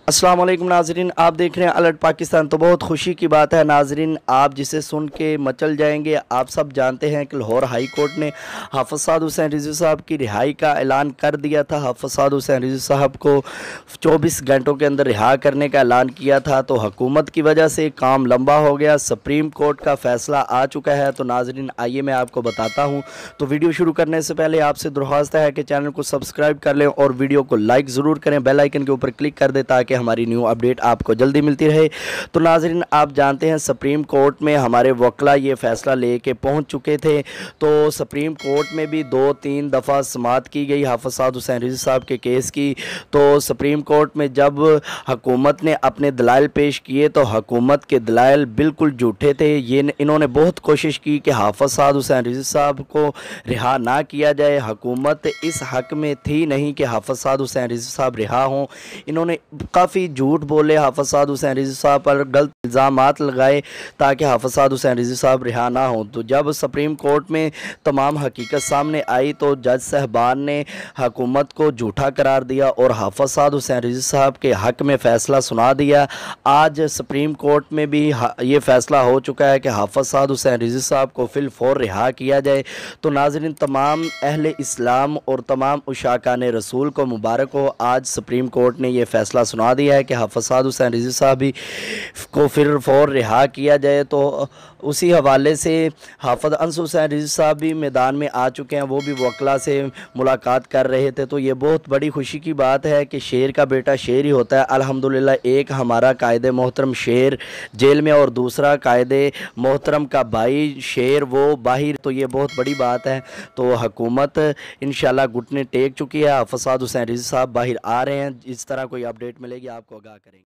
अस्सलाम वालेकुम नाजरीन, आप देख रहे हैं अलर्ट पाकिस्तान। तो बहुत खुशी की बात है नाजरीन, आप जिसे सुन के मचल जाएंगे। आप सब जानते हैं कि लाहौर हाई कोर्ट ने हाफ़िज़ साद हुसैन रिज़वी साहब की रिहाई का ऐलान कर दिया था। हाफ़िज़ साद हुसैन रिज़वी साहब को 24 घंटों के अंदर रिहा करने का ऐलान किया था। तो हुकूमत की वजह से काम लंबा हो गया, सुप्रीम कोर्ट का फ़ैसला आ चुका है। तो नाजरीन आइए मैं आपको बताता हूँ। तो वीडियो शुरू करने से पहले आपसे दरख्वास्त है कि चैनल को सब्सक्राइब कर लें और वीडियो को लाइक ज़रूर करें, बेल आइकन के ऊपर क्लिक कर दें ताकि हमारी न्यू अपडेट आपको जल्दी मिलती रहे। तो नाज़रीन आप जानते हैं सुप्रीम कोर्ट में हमारे वकला ये फ़ैसला लेके पहुंच चुके थे। तो सुप्रीम कोर्ट में भी 2-3 दफ़ा समाअत की गई हाफ़िज़ साद हुसैन रिज़वी साहब के केस की। तो सुप्रीम कोर्ट में जब हुकूमत ने अपने दलाइल पेश किए तो हुकूमत के दलाइल बिल्कुल झूठे थे। ये इन्होंने बहुत कोशिश की कि हाफ़िज़ साद हुसैन रिज़वी साहब को रिहा ना किया जाए। हुकूमत इस हक़ में थी नहीं कि हाफ़िज़ साद हुसैन रिज़वी साहब रिहा हों। इन्होंने काफ़ी झूठ बोले, हाफ़िज़ साद हुसैन रिज़वी साहब पर गलत इल्ज़ामात लगाए ताकि हाफ़िज़ साद हुसैन रिज़वी साहब रिहा ना हों। तो जब सुप्रीम कोर्ट में तमाम हकीकत सामने आई तो जज साहबान ने हुकूमत को झूठा करार दिया और हाफ़िज़ साद हुसैन रिज़वी साहब के हक़ में फ़ैसला सुना दिया। आज सुप्रीम कोर्ट में भी ये फ़ैसला हो चुका है कि हाफ़िज़ साद हुसैन रिज़वी साहब को फिल फ़ौर रिहा किया जाए। तो नाज़रीन तमाम अहले इस्लाम और तमाम उशाकान रसूल को मुबारक हो, आज सुप्रीम कोर्ट ने यह फ़ैसला सुना दिया है कि हाफ़िज़ साद हुसैन रिज़वी साहब भी को फिर फ़ौर रिहा किया जाए। तो उसी हवाले से हाफ़िज़ अंस हुसैन रिज़वी साहब भी मैदान में आ चुके हैं, वो भी वकला से मुलाकात कर रहे थे। तो ये बहुत बड़ी खुशी की बात है कि शेर का बेटा शेर ही होता है। अल्हम्दुलिल्लाह एक हमारा कायदे मोहतरम शेर जेल में और दूसरा कायदे मोहतरम का भाई शेर वो बाहिर। तो ये बहुत बड़ी बात है। तो हुकूमत इंशाल्लाह घुटने टेक चुकी है, हाफ़िज़ साद हुसैन रिज़वी साहब बाहर आ रहे हैं। इस तरह कोई अपडेट मिलेगी आपको आगाह करेंगे।